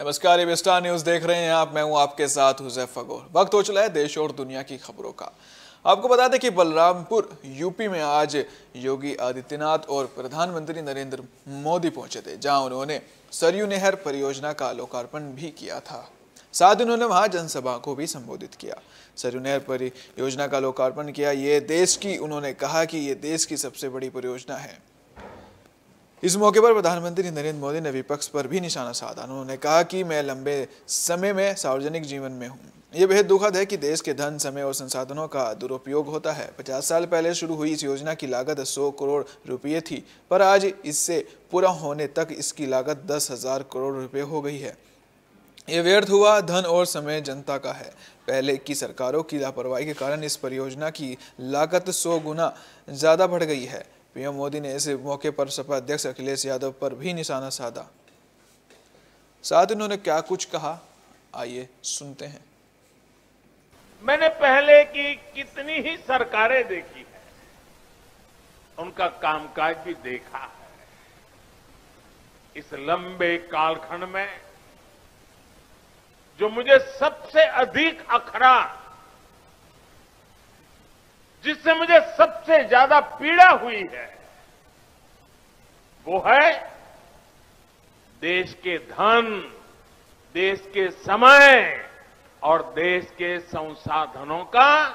नमस्कार, ये star news देख रहे हैं आप। मैं हूं आपके साथ हुज़ैफा गौर। वक्त हो चला है देश और दुनिया की खबरों का। आपको बता दें कि बलरामपुर यूपी में आज योगी आदित्यनाथ और प्रधानमंत्री नरेंद्र मोदी पहुंचे थे, जहां उन्होंने सरयू नहर परियोजना का लोकार्पण भी किया था। साथ ही उन्होंने वहां जनसभा को भी संबोधित किया। सरयू नहर परियोजना का लोकार्पण किया। उन्होंने कहा कि ये देश की सबसे बड़ी परियोजना है। इस मौके पर प्रधानमंत्री नरेंद्र मोदी ने विपक्ष पर भी निशाना साधा। उन्होंने कहा कि मैं लंबे समय में सार्वजनिक जीवन में हूं। यह बेहद दुखद है कि देश के धन, समय और संसाधनों का दुरुपयोग होता है। 50 साल पहले शुरू हुई इस योजना की लागत 100 करोड़ रुपये थी, पर आज इससे पूरा होने तक इसकी लागत 10,000 करोड़ रुपये हो गई है। ये व्यर्थ हुआ धन और समय जनता का है। पहले की सरकारों की लापरवाही के कारण इस परियोजना की लागत 100 गुना ज्यादा बढ़ गई है। पीएम मोदी ने इस मौके पर सपा अध्यक्ष अखिलेश यादव पर भी निशाना साधा। साथ ही उन्होंने क्या कुछ कहा, आइए सुनते हैं। मैंने पहले की कितनी ही सरकारें देखी है, उनका कामकाज भी देखा है। इस लंबे कालखंड में जो मुझे सबसे अधिक अखरा, जिससे मुझे सबसे ज्यादा पीड़ा हुई है, वो है देश के धन, देश के समय और देश के संसाधनों का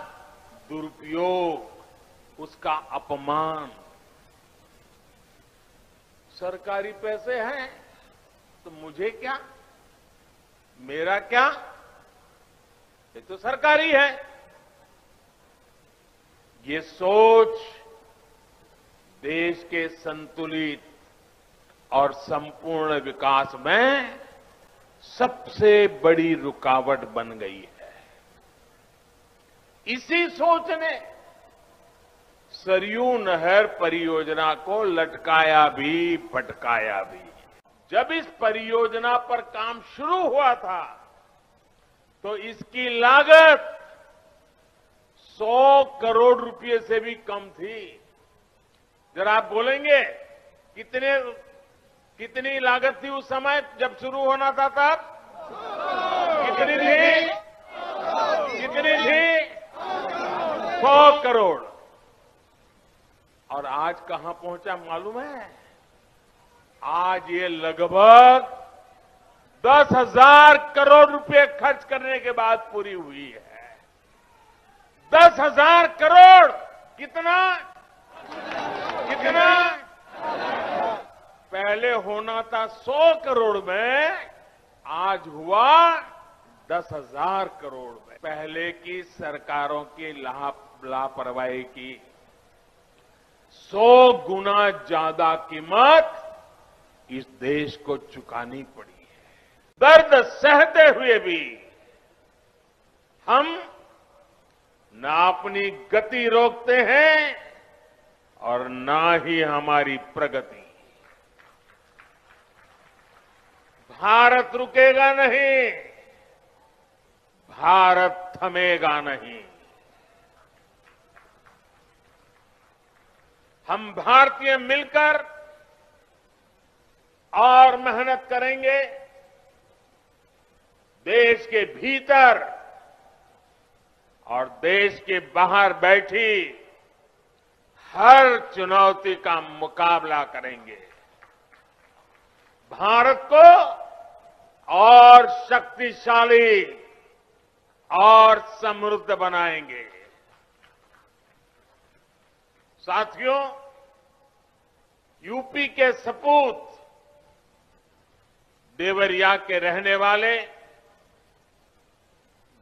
दुरुपयोग, उसका अपमान। सरकारी पैसे हैं तो मुझे क्या, मेरा क्या, ये तो सरकारी है। ये सोच देश के संतुलित और संपूर्ण विकास में सबसे बड़ी रुकावट बन गई है। इसी सोच ने सरयू नहर परियोजना को लटकाया भी भटकाया भी। जब इस परियोजना पर काम शुरू हुआ था तो इसकी लागत 100 करोड़ रुपए से भी कम थी। जरा आप बोलेंगे कितनी लागत थी उस समय जब शुरू होना था तब? कितनी थी? 100 करोड़। और आज कहां पहुंचा मालूम है? आज ये लगभग 10,000 करोड़ रुपए खर्च करने के बाद पूरी हुई है। 10,000 करोड़ कितना? पहले होना था 100 करोड़ में, आज हुआ 10,000 करोड़ में। पहले की सरकारों की लापरवाही की 100 गुना ज्यादा कीमत इस देश को चुकानी पड़ी है। दर्द सहते हुए भी हम ना अपनी गति रोकते हैं और ना ही हमारी प्रगति। भारत रुकेगा नहीं, भारत थमेगा नहीं। हम भारतीय मिलकर और मेहनत करेंगे। देश के भीतर और देश के बाहर बैठी हर चुनौती का मुकाबला करेंगे। भारत को और शक्तिशाली और समृद्ध बनाएंगे। साथियों, यूपी के सपूत देवरिया के रहने वाले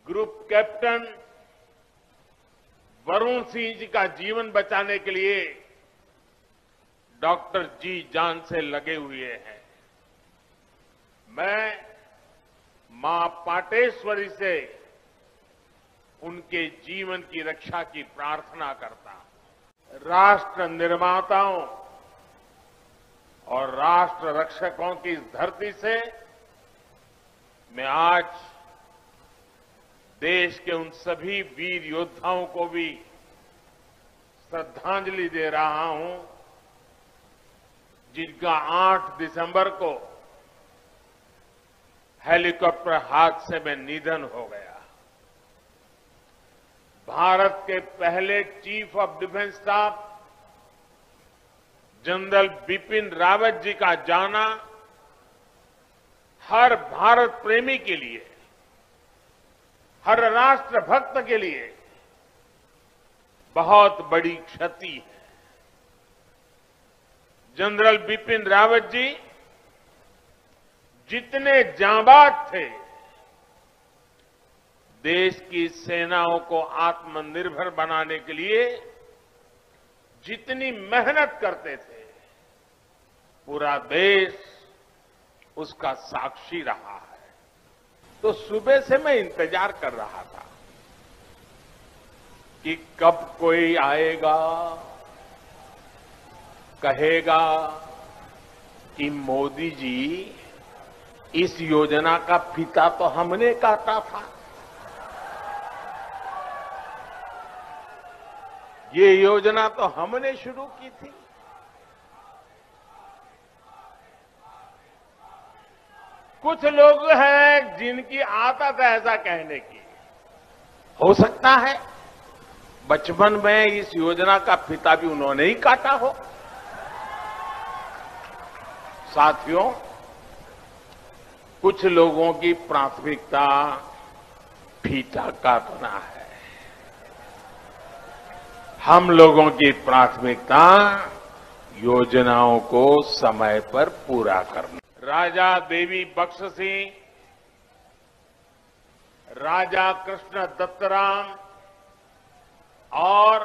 ग्रुप कैप्टन वरुण सिंह जी का जीवन बचाने के लिए डॉक्टर जी जान से लगे हुए हैं। मैं मां पाटेश्वरी से उनके जीवन की रक्षा की प्रार्थना करता हूं। राष्ट्र निर्माताओं और राष्ट्र रक्षकों की इस धरती से मैं आज देश के उन सभी वीर योद्धाओं को भी श्रद्धांजलि दे रहा हूं जिनका 8 दिसंबर को हेलीकॉप्टर हादसे में निधन हो गया। भारत के पहले chief of defence staff general Bipin Rawat ji का जाना हर भारत प्रेमी के लिए, हर राष्ट्र भक्त के लिए बहुत बड़ी क्षति है। जनरल बिपिन रावत जी जितने जांबाज थे, देश की सेनाओं को आत्मनिर्भर बनाने के लिए जितनी मेहनत करते थे, पूरा देश उसका साक्षी रहा है। तो सुबह से मैं इंतजार कर रहा था कि कब कोई आएगा, कहेगा कि मोदी जी, इस योजना का फीता तो हमने काटा था, ये योजना तो हमने शुरू की थी। कुछ लोग हैं जिनकी आदत है ऐसा कहने की। हो सकता है बचपन में इस योजना का फीता भी उन्होंने ही काटा हो। साथियों, कुछ लोगों की प्राथमिकता फीता काटना है, हम लोगों की प्राथमिकता योजनाओं को समय पर पूरा करना। राजा देवी बख्श सिंह, राजा कृष्ण दत्तराम और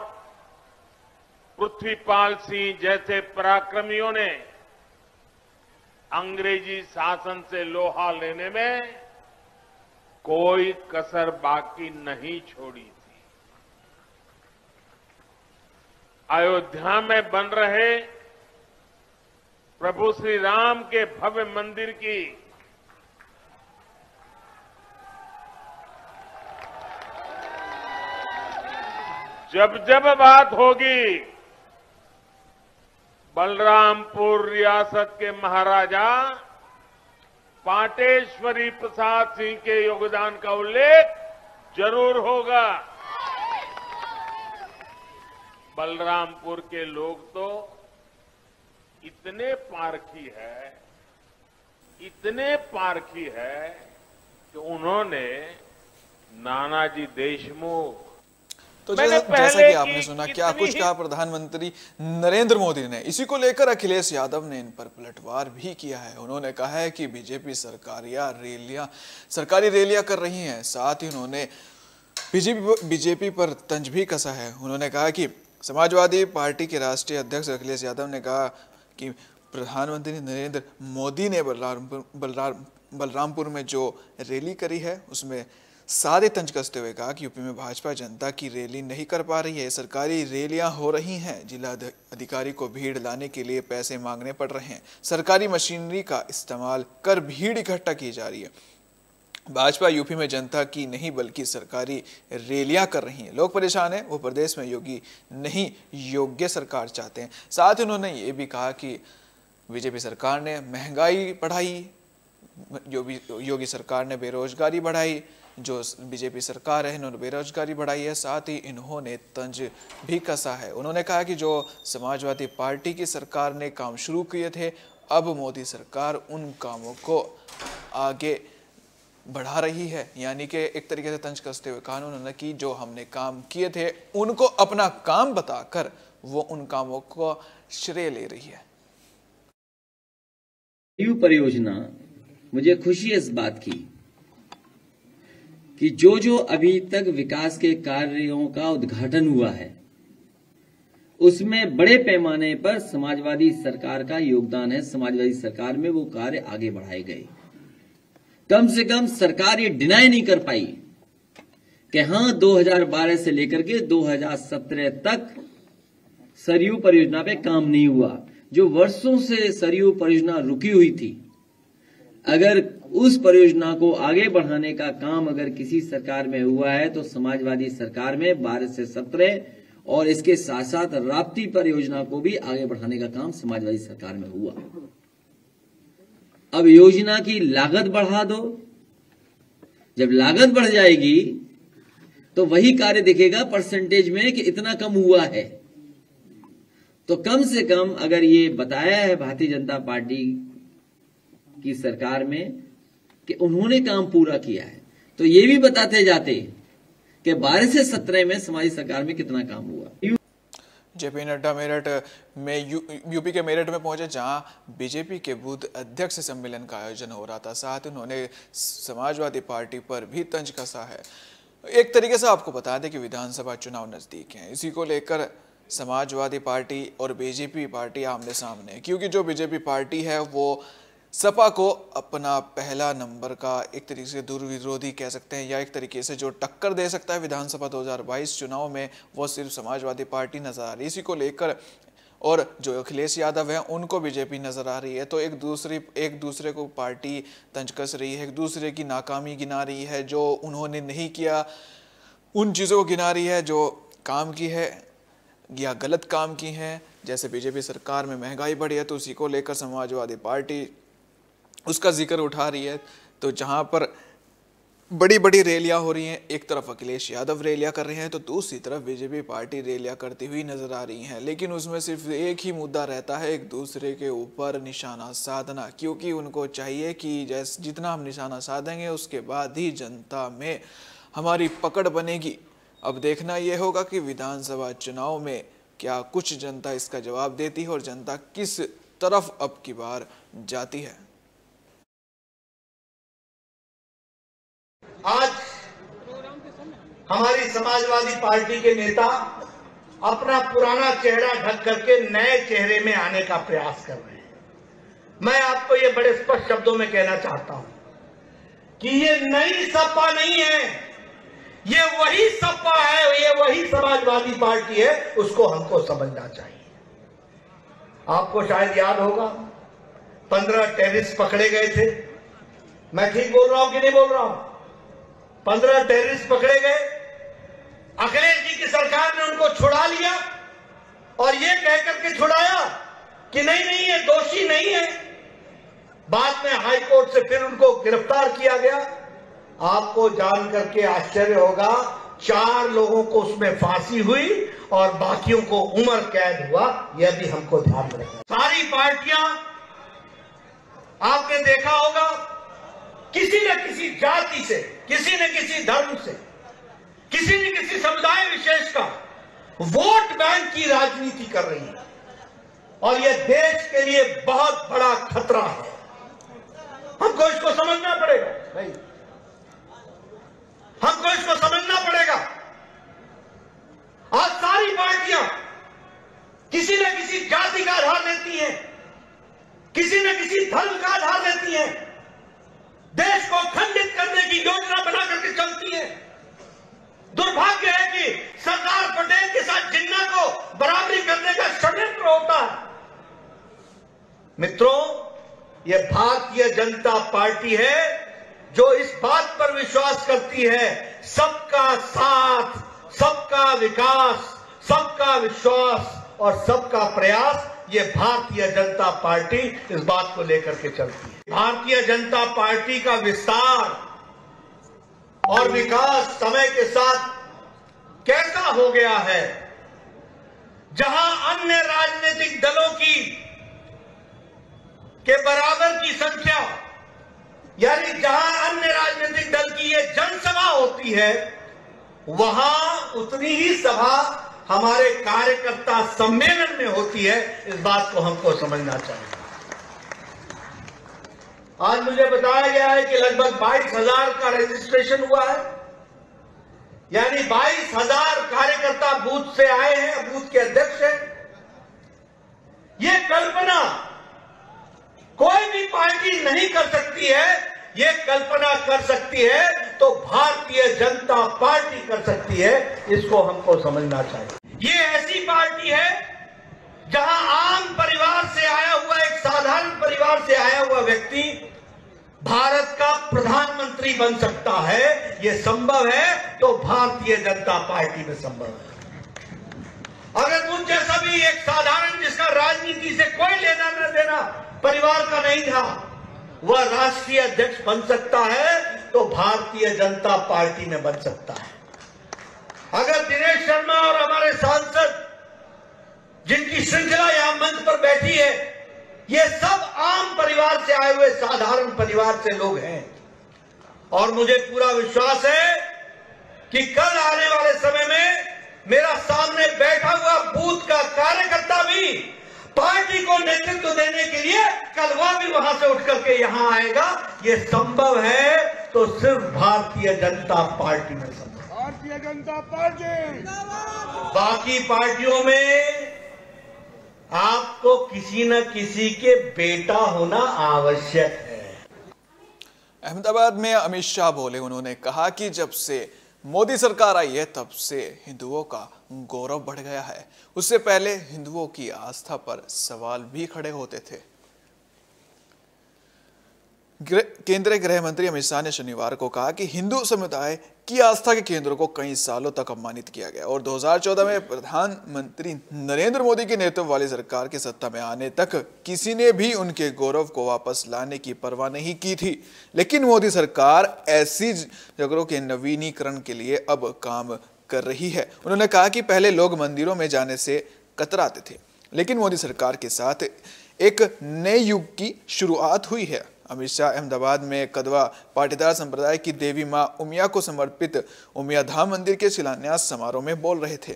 पृथ्वीपाल सिंह जैसे पराक्रमियों ने अंग्रेजी शासन से लोहा लेने में कोई कसर बाकी नहीं छोड़ी थी। अयोध्या में बन रहे प्रभु श्री राम के भव्य मंदिर की जब जब बात होगी, बलरामपुर रियासत के महाराजा पाटेश्वरी प्रसाद सिंह के योगदान का उल्लेख जरूर होगा। बलरामपुर के लोग तो इतने पारखी है कि उन्होंने नानाजी देशमुख, तो जैसा कि आपने सुना क्या कुछ कहा प्रधानमंत्री नरेंद्र मोदी ने, इसी को लेकर अखिलेश यादव ने इन पर पलटवार भी किया है। उन्होंने कहा है कि बीजेपी सरकारी रैलियां कर रही हैं। साथ ही उन्होंने बीजेपी पर तंज भी कसा है। उन्होंने कहा कि समाजवादी पार्टी के राष्ट्रीय अध्यक्ष अखिलेश यादव ने कहा कि प्रधानमंत्री नरेंद्र मोदी ने बलरामपुर में जो रैली करी है उसमें सादे तंज कसते हुए कहा कि यूपी में भाजपा जनता की रैली नहीं कर पा रही है, सरकारी रैलियां हो रही हैं, जिला अधिकारी को भीड़ लाने के लिए पैसे मांगने पड़ रहे हैं, सरकारी मशीनरी का इस्तेमाल कर भीड़ इकट्ठा की जा रही है। भाजपा यूपी में जनता की नहीं बल्कि सरकारी रैलियां कर रही हैं। लोग परेशान हैं, वो प्रदेश में योगी नहीं योग्य सरकार चाहते हैं। साथ ही उन्होंने ये भी कहा कि बीजेपी सरकार ने महंगाई बढ़ाई, योगी सरकार ने बेरोजगारी बढ़ाई, जो बीजेपी सरकार है इन्होंने बेरोजगारी बढ़ाई है। साथ ही इन्होंने तंज भी कसा है। उन्होंने कहा कि जो समाजवादी पार्टी की सरकार ने काम शुरू किए थे, अब मोदी सरकार उन कामों को आगे बढ़ा रही है। यानी कि एक तरीके से तंज कसते हुए कहा उन्होंने कि जो हमने काम किए थे उनको अपना काम बताकर वो उन कामों को श्रेय ले रही है। परियोजना, मुझे खुशी है इस बात की कि जो अभी तक विकास के कार्यों का उद्घाटन हुआ है उसमें बड़े पैमाने पर समाजवादी सरकार का योगदान है। समाजवादी सरकार में वो कार्य आगे बढ़ाए गए। कम से कम सरकार ये डिनाई नहीं कर पाई कि हां 2012 से लेकर के 2017 तक सरयू परियोजना पे काम नहीं हुआ। जो वर्षों से सरयू परियोजना रुकी हुई थी, अगर उस परियोजना को आगे बढ़ाने का काम अगर किसी सरकार में हुआ है तो समाजवादी सरकार में 12 से 17 और इसके साथ साथ राप्ती परियोजना को भी आगे बढ़ाने का काम समाजवादी सरकार में हुआ। अब योजना की लागत बढ़ा दो, जब लागत बढ़ जाएगी तो वही कार्य दिखेगा परसेंटेज में कि इतना कम हुआ है। तो कम से कम अगर ये बताया है भारतीय जनता पार्टी की सरकार में कि उन्होंने काम पूरा किया है, तो ये भी बताते जाते कि 12 से 17 में समाजी सरकार में कितना काम हुआ। जेपी नड्डा मेरठ में यूपी के मेरठ में पहुंचे, जहां बीजेपी के बूथ अध्यक्ष सम्मेलन का आयोजन हो रहा था। साथ ही उन्होंने समाजवादी पार्टी पर भी तंज कसा है। एक तरीके से आपको बता दें कि विधानसभा चुनाव नजदीक हैं, इसी को लेकर समाजवादी पार्टी और बीजेपी पार्टी आमने सामने है, क्योंकि जो बीजेपी पार्टी है वो सपा को अपना पहला नंबर का एक तरीके से दुर्विरोधी कह सकते हैं, या एक तरीके से जो टक्कर दे सकता है विधानसभा 2022 चुनाव में, वो सिर्फ समाजवादी पार्टी नजर आ रही है। इसी को लेकर और जो अखिलेश यादव हैं उनको बीजेपी नजर आ रही है, तो एक दूसरे को पार्टी तंज कस रही है, एक दूसरे की नाकामी गिना रही है, जो उन्होंने नहीं किया उन चीज़ों को गिना रही है जो काम की है या गलत काम की हैं। जैसे बीजेपी सरकार में महंगाई बढ़ी है तो उसी को लेकर समाजवादी पार्टी उसका जिक्र उठा रही है। तो जहां पर बड़ी बड़ी रैलियां हो रही हैं, एक तरफ अखिलेश यादव रैलियां कर रहे हैं तो दूसरी तरफ बीजेपी पार्टी रैलियां करती हुई नजर आ रही हैं, लेकिन उसमें सिर्फ एक ही मुद्दा रहता है, एक दूसरे के ऊपर निशाना साधना, क्योंकि उनको चाहिए कि जैसे जितना हम निशाना साधेंगे उसके बाद ही जनता में हमारी पकड़ बनेगी। अब देखना यह होगा कि विधानसभा चुनाव में क्या कुछ जनता इसका जवाब देती है और जनता किस तरफ अब की बार जाती है। आज हमारी समाजवादी पार्टी के नेता अपना पुराना चेहरा ढक करके नए चेहरे में आने का प्रयास कर रहे हैं। मैं आपको ये बड़े स्पष्ट शब्दों में कहना चाहता हूं कि ये नई सपा नहीं है, ये वही सपा है, ये वही समाजवादी पार्टी है, उसको हमको समझना चाहिए। आपको शायद याद होगा 15 टेररिस्ट पकड़े गए थे। मैं ठीक बोल रहा हूं कि नहीं बोल रहा हूं? 15 टेररिस्ट पकड़े गए, अखिलेश जी की सरकार ने उनको छुड़ा लिया और ये कहकर के छुड़ाया कि नहीं ये दोषी नहीं है। बाद में हाई कोर्ट से फिर उनको गिरफ्तार किया गया। आपको जान करके आश्चर्य होगा 4 लोगों को उसमें फांसी हुई और बाकियों को उम्र कैद हुआ। यह भी हमको ध्यान रखना। सारी पार्टियां आपने देखा होगा किसी न किसी जाति से, किसी न किसी धर्म से, किसी न किसी समुदाय विशेष का वोट बैंक की राजनीति कर रही है और यह देश के लिए बहुत बड़ा खतरा है। हमको इसको समझना पड़ेगा भाई, हमको इसको समझना पड़ेगा। आज सारी पार्टियां किसी न किसी जाति का आधार लेती हैं, किसी न किसी धर्म का आधार लेती हैं, देश को खंडित करने की योजना बना करके चलती है। दुर्भाग्य है कि सरदार पटेल के साथ जिन्ना को बराबरी करने का षड्यंत्र होता है। मित्रों, यह भारतीय जनता पार्टी है जो इस बात पर विश्वास करती है सबका साथ, सबका विकास, सबका विश्वास और सबका प्रयास। ये भारतीय जनता पार्टी इस बात को लेकर के चलती है। भारतीय जनता पार्टी का विस्तार और विकास समय के साथ कैसा हो गया है, जहां अन्य राजनीतिक दलों की के बराबर की संख्या, यानी जहां अन्य राजनीतिक दल की ये जनसभा होती है, वहां उतनी ही सभा हमारे कार्यकर्ता सम्मेलन में होती है। इस बात को हमको समझना चाहिए। आज मुझे बताया गया है कि लगभग 22,000 का रजिस्ट्रेशन हुआ है, यानी 22,000 कार्यकर्ता बूथ से आए हैं, बूथ के अध्यक्ष हैं। ये कल्पना कोई भी पार्टी नहीं कर सकती है। ये कल्पना कर सकती है तो भारतीय जनता पार्टी कर सकती है। इसको हमको समझना चाहिए। ये ऐसी पार्टी है जहां आम परिवार से आया हुआ, एक साधारण परिवार से आया हुआ व्यक्ति भारत का प्रधानमंत्री बन सकता है। ये संभव है तो भारतीय जनता पार्टी में संभव है। अगर मुझ जैसा भी एक साधारण, जिसका राजनीति से कोई लेना न देना परिवार का नहीं था, वह राष्ट्रीय अध्यक्ष बन सकता है तो भारतीय जनता पार्टी में बन सकता है। अगर दिनेश शर्मा और हमारे सांसद जिनकी श्रृंखला यहां मंच पर बैठी है, ये सब आम परिवार से आए हुए साधारण परिवार से लोग हैं, और मुझे पूरा विश्वास है कि कल आने वाले समय में मेरा सामने बैठा हुआ बूथ का कार्यकर्ता भी पार्टी को नेतृत्व देने के लिए कल वह भी वहां से उठ करके यहां आएगा। ये संभव है तो सिर्फ भारतीय जनता पार्टी में संभव। भारतीय जनता पार्टी, बाकी पार्टियों में आपको किसी न किसी के बेटा होना आवश्यक है। अहमदाबाद में अमित शाह बोले, उन्होंने कहा कि जब से मोदी सरकार आई है तब से हिंदुओं का गौरव बढ़ गया है। उससे पहले हिंदुओं की आस्था पर सवाल भी खड़े होते थे। केंद्रीय गृह मंत्री अमित शाह ने शनिवार को कहा कि हिंदू समुदाय की आस्था के केंद्रों को कई सालों तक अपमानित किया गया और 2014 में प्रधानमंत्री नरेंद्र मोदी के नेतृत्व वाली सरकार के सत्ता में आने तक किसी ने भी उनके गौरव को वापस लाने की परवाह नहीं की थी। लेकिन मोदी सरकार ऐसी जगहों के नवीनीकरण के लिए अब काम कर रही है। उन्होंने कहा कि पहले लोग मंदिरों में जाने से कतराते थे, लेकिन मोदी सरकार के साथ एक नए युग की शुरुआत हुई है। अमित शाह अहमदाबाद में कदवा पाटीदार संप्रदाय की देवी मां उमिया को समर्पित उमिया धाम मंदिर के शिलान्यास समारोह में बोल रहे थे।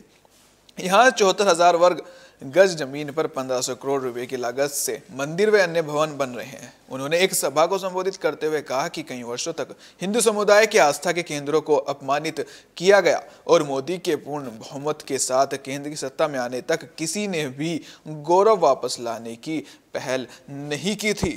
यहाँ 74,000 वर्ग गज जमीन पर 1500 करोड़ रुपए की लागत से मंदिर व अन्य भवन बन रहे हैं। उन्होंने एक सभा को संबोधित करते हुए कहा कि कई वर्षों तक हिंदू समुदाय के आस्था के केंद्रों को अपमानित किया गया और मोदी के पूर्ण बहुमत के साथ केंद्र की सत्ता में आने तक किसी ने भी गौरव वापस लाने की पहल नहीं की थी।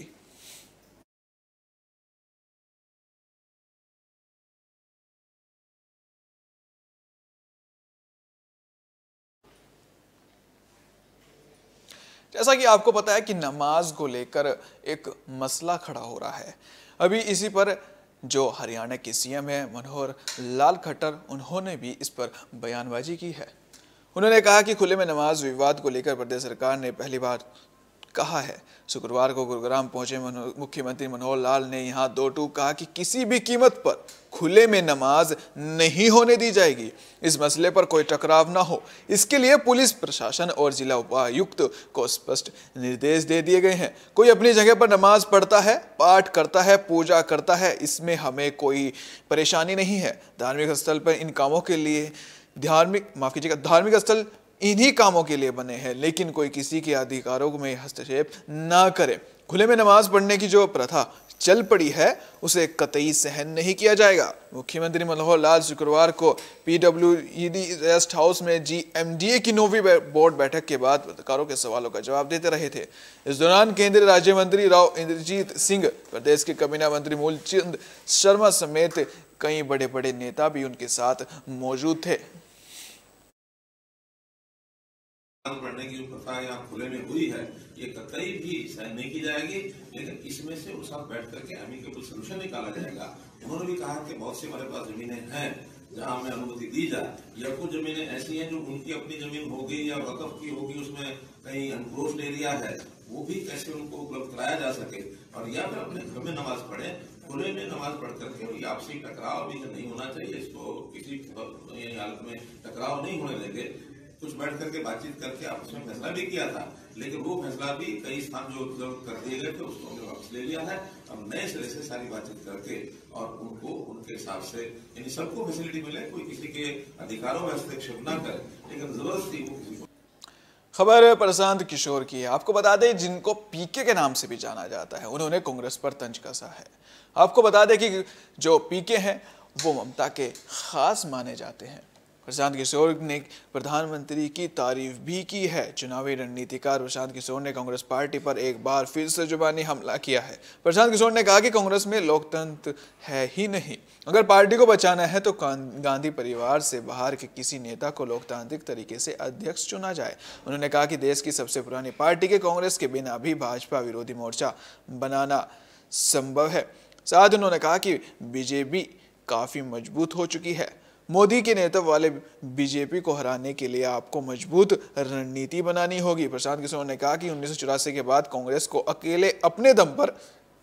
जैसा कि आपको पता है कि नमाज को लेकर एक मसला खड़ा हो रहा है। अभी इसी पर जो हरियाणा के सीएम है मनोहर लाल खट्टर, उन्होंने भी इस पर बयानबाजी की है। उन्होंने कहा कि खुले में नमाज विवाद को लेकर प्रदेश सरकार ने पहली बार कहा है। शुक्रवार को गुरुग्राम पहुंचे मुख्यमंत्री मनोहर लाल ने यहां दो टूक कहा कि किसी भी कीमत पर खुले में नमाज नहीं होने दी जाएगी। इस मसले पर कोई टकराव ना हो, इसके लिए पुलिस प्रशासन और जिला उपायुक्त को स्पष्ट निर्देश दे दिए गए हैं। कोई अपनी जगह पर नमाज पढ़ता है, पाठ करता है, पूजा करता है, इसमें हमें कोई परेशानी नहीं है। धार्मिक स्थल पर इन कामों के लिए धार्मिक स्थल इन्हीं कामों के लिए बने हैं, लेकिन कोई किसी के अधिकारों में हस्तक्षेप ना करे। खुले में नमाज पढ़ने की जो प्रथा चल पड़ी है उसे कतई सहन नहीं किया जाएगा। मुख्यमंत्री मनोहर लाल शुक्रवार को PWED रेस्ट हाउस में GMDA की 9वीं बोर्ड बैठक के बाद पत्रकारों के सवालों का जवाब देते रहे थे। इस दौरान केंद्रीय राज्य मंत्री राव इंद्रजीत सिंह, प्रदेश के कैबिनेट मंत्री मूलचंद शर्मा समेत कई बड़े बड़े नेता भी उनके साथ मौजूद थे। पढ़ने की जो प्रथा यहाँ खुले में हुई है ये कतई भी सहन नहीं की जाएगी, लेकिन इसमें से उस साथ बैठ करके एमिकेबल सोल्यूशन निकाला जाएगा। उन्होंने भी कहा कि बहुत सी हमारे पास जमीनें हैं जहां हमें अनुमति दी जाए, या कुछ जमीनें ऐसी हैं जो उनकी अपनी जमीन होगी या वक्फ की होगी, उसमें कहीं अनक्रोच्ड एरिया है, वो भी कैसे उनको उपलब्ध कराया जा सके, और या फिर अपने घर में नमाज पढ़े। खुले में नमाज पढ़ करके आपसी टकराव भी नहीं होना चाहिए, इसको किसी हालत में टकराव नहीं होने देंगे। कुछ बैठ करके बातचीत करके आपस में फैसला भी किया था, लेकिन वो फैसला भी कई स्थान जो कर दिए गए थे उसको हमने वापस ले लिया है। अब नए सिरे से सारी बातचीत करके और उनको उनके हिसाब से यानी सबको फैसिलिटी मिले, कोई किसी के अधिकारों में हस्तक्षेप न करे, लेकिन जबरदस्ती वो किसी को। खबर प्रशांत किशोर की है। आपको बता दें, जिनको पीके के नाम से भी जाना जाता है, उन्होंने कांग्रेस पर तंज कसा है। आपको बता दें कि जो पीके हैं वो ममता के खास माने जाते हैं। प्रशांत किशोर ने प्रधानमंत्री की तारीफ भी की है। चुनावी रणनीतिकार प्रशांत किशोर ने कांग्रेस पार्टी पर एक बार फिर से जुबानी हमला किया है। प्रशांत किशोर ने कहा कि कांग्रेस में लोकतंत्र है ही नहीं, अगर पार्टी को बचाना है तो गांधी परिवार से बाहर के किसी नेता को लोकतांत्रिक तरीके से अध्यक्ष चुना जाए। उन्होंने कहा कि देश की सबसे पुरानी पार्टी के कांग्रेस के बिना भी भाजपा विरोधी मोर्चा बनाना संभव है। साथ उन्होंने कहा कि बीजेपी काफी मजबूत हो चुकी है। मोदी के नेतृत्व वाले बीजेपी को हराने के लिए आपको मजबूत रणनीति बनानी होगी। प्रशांत किशोर ने कहा कि 1984 के बाद कांग्रेस को अकेले अपने दम पर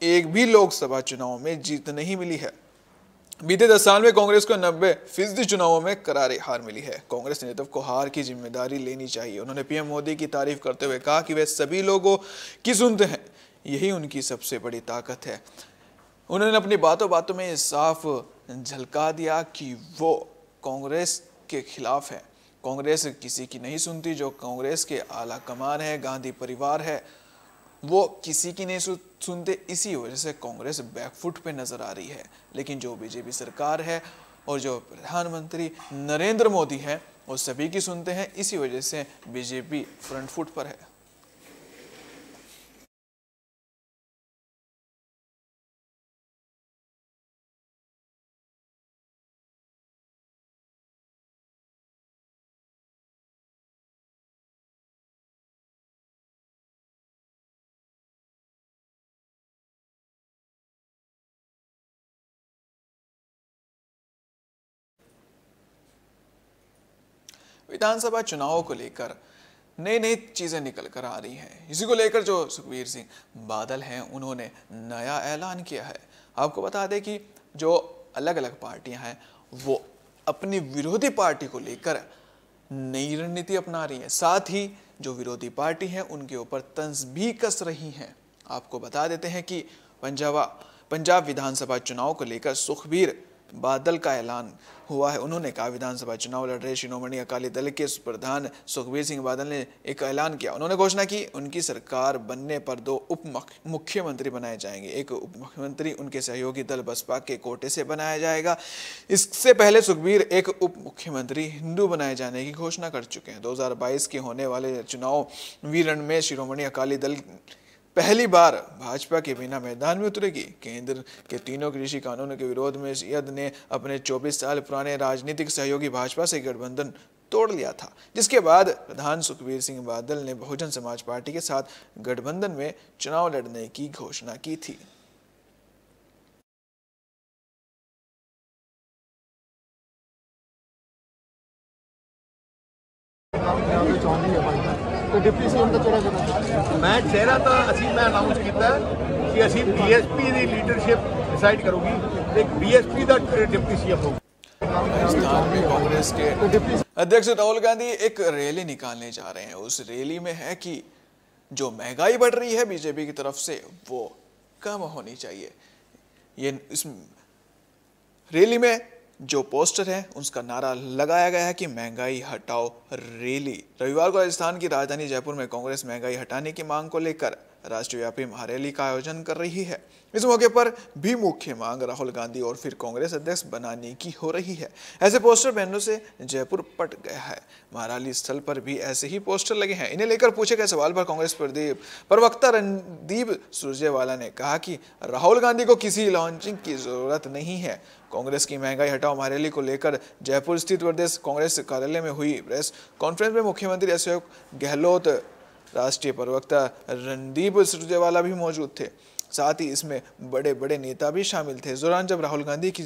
एक भी लोकसभा चुनाव में जीत नहीं मिली है। बीते 10 साल में कांग्रेस को 90% चुनावों में करारी हार मिली है। कांग्रेस नेतृत्व को हार की जिम्मेदारी लेनी चाहिए। उन्होंने पीएम मोदी की तारीफ करते हुए कहा कि वे सभी लोगों की सुनते हैं, यही उनकी सबसे बड़ी ताकत है। उन्होंने अपनी बातों बातों में साफ झलका दिया कि वो कांग्रेस के खिलाफ है। कांग्रेस किसी की नहीं सुनती। जो कांग्रेस के आला कमान है, गांधी परिवार है, वो किसी की नहीं सुनते। इसी वजह से कांग्रेस बैकफुट पे नजर आ रही है। लेकिन जो बीजेपी सरकार है और जो प्रधानमंत्री नरेंद्र मोदी है वो सभी की सुनते हैं। इसी वजह से बीजेपी फ्रंट फुट पर है। विधानसभा चुनाव को लेकर नई नई चीजें निकल कर आ रही हैं। इसी को लेकर जो सुखबीर सिंह बादल हैं उन्होंने नया ऐलान किया है। आपको बता दें कि जो अलग अलग पार्टियां हैं वो अपनी विरोधी पार्टी को लेकर नई रणनीति अपना रही हैं। साथ ही जो विरोधी पार्टी है उनके ऊपर तंज भी कस रही हैं। आपको बता देते हैं कि पंजाब विधानसभा चुनाव को लेकर सुखबीर बादल का ऐलान हुआ है। उन्होंने कहा, विधानसभा चुनाव लड़ रहे शिरोमणि अकाली दल के प्रधान सुखबीर सिंह बादल ने एक ऐलान किया। उन्होंने घोषणा की उनकी सरकार बनने पर 2 उप मुख्यमंत्री बनाए जाएंगे। एक उप मुख्यमंत्री उनके सहयोगी दल बसपा के कोटे से बनाया जाएगा। इससे पहले सुखबीर एक उप मुख्यमंत्री हिंदू बनाए जाने की घोषणा कर चुके हैं। 2022 के होने वाले चुनाव वीरण में शिरोमणि अकाली दल पहली बार भाजपा के बिना मैदान में उतरेगी। केंद्र के तीनों कृषि कानूनों के विरोध में संसद ने अपने 24 साल पुराने राजनीतिक सहयोगी भाजपा से गठबंधन तोड़ लिया था, जिसके बाद प्रधान सुखबीर सिंह बादल ने बहुजन समाज पार्टी के साथ गठबंधन में चुनाव लड़ने की घोषणा की थी। डिप्टी सीएम का मैं चेहरा तो मैं अनाउंस किया कि असी बीएसपी की लीडरशिप डिसाइड करूगी, एक बीएसपी का डिप्टी सीएम होगा। राजस्थान में कांग्रेस के अध्यक्ष राहुल गांधी एक रैली निकालने जा रहे हैं। उस रैली में है कि जो महंगाई बढ़ रही है बीजेपी की तरफ से वो कम होनी चाहिए। ये इस रैली में जो पोस्टर है उसका नारा लगाया गया है कि महंगाई हटाओ रैली। रविवार को राजस्थान की राजधानी जयपुर में कांग्रेस महंगाई हटाने की मांग को लेकर राष्ट्रव्यापी महारैली का आयोजन कर रही है। इस मौके पर भी मुख्य मांग राहुल गांधी और फिर कांग्रेस अध्यक्ष बनाने की हो रही है। ऐसे पोस्टर बैनरों से जयपुर पट गया है। महारैली स्थल पर भी ऐसे ही पोस्टर लगे हैं। इन्हें लेकर पूछे गए सवाल पर कांग्रेस प्रवक्ता रणदीप सुरजेवाला ने कहा कि राहुल गांधी को किसी लॉन्चिंग की जरूरत नहीं है। कांग्रेस की महंगाई हटाओ महारैली को लेकर जयपुर स्थित प्रदेश कांग्रेस कार्यालय में हुई प्रेस कॉन्फ्रेंस में मुख्यमंत्री अशोक गहलोत, राष्ट्रीय प्रवक्ता रणदीप सुरजेवाला भी मौजूद थे। साथ ही इसमें बड़े बड़े नेता भी शामिल थे। इस दौरान जब राहुल गांधी की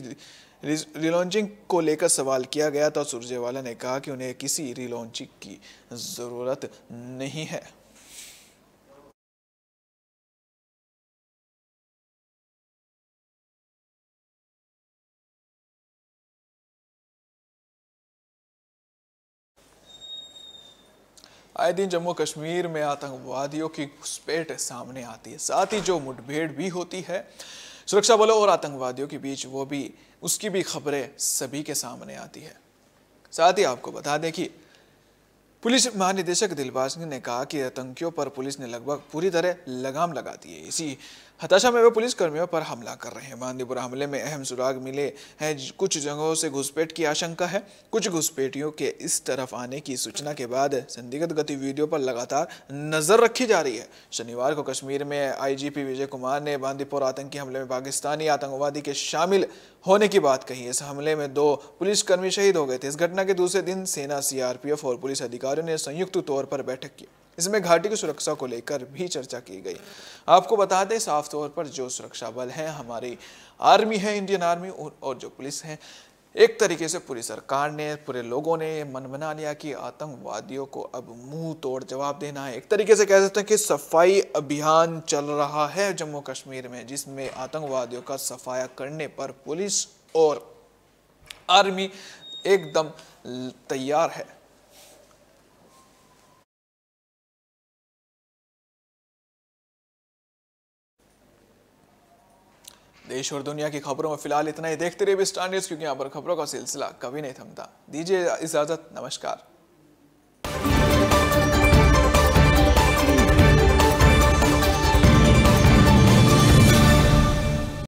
रिलॉन्चिंग को लेकर सवाल किया गया तो सुरजेवाला ने कहा कि उन्हें किसी रिलॉन्चिंग की जरूरत नहीं है। आए दिन जम्मू कश्मीर में आतंकवादियों की घुसपैठ सामने आती है। साथ ही जो मुठभेड़ भी होती है सुरक्षा बलों और आतंकवादियों के बीच, वो भी उसकी भी खबरें सभी के सामने आती है। साथ ही आपको बता दें कि पुलिस महानिदेशक दिलबाग सिंह ने कहा कि आतंकियों पर पुलिस ने लगभग पूरी तरह लगाम लगा दी है। इसी हताशा में वे पुलिस कर्मियों पर हमला कर रहे हैं। बांदीपुरा हमले में अहम सुराग मिले हैं। कुछ जगहों से घुसपैठ की आशंका है। कुछ घुसपैठियों के इस तरफ आने की सूचना के बाद संदिग्ध गतिविधियों पर लगातार नजर रखी जा रही है। शनिवार को कश्मीर में आईजीपी विजय कुमार ने बांदीपुरा आतंकी हमले में पाकिस्तानी आतंकवादी के शामिल होने की बात कही। इस हमले में 2 पुलिसकर्मी शहीद हो गए थे। इस घटना के दूसरे दिन सेना, सीआरपीएफ और पुलिस अधिकारियों ने संयुक्त तौर पर बैठक की। इसमें घाटी की सुरक्षा को लेकर भी चर्चा की गई। आपको बता दें, साफ तौर पर जो सुरक्षा बल हैं, हमारी आर्मी है, इंडियन आर्मी और जो पुलिस है, एक तरीके से पूरी सरकार ने, पूरे लोगों ने मन बना लिया कि आतंकवादियों को अब मुंह तोड़ जवाब देना है। एक तरीके से कह सकते हैं कि सफाई अभियान चल रहा है जम्मू कश्मीर में, जिसमें आतंकवादियों का सफाया करने पर पुलिस और आर्मी एकदम तैयार है। देश और दुनिया की खबरों में फिलहाल इतना ही। देखते रहिए स्टार न्यूज़, क्योंकि यहाँ पर खबरों का सिलसिला कभी नहीं थमता। दीजिए इजाजत, नमस्कार।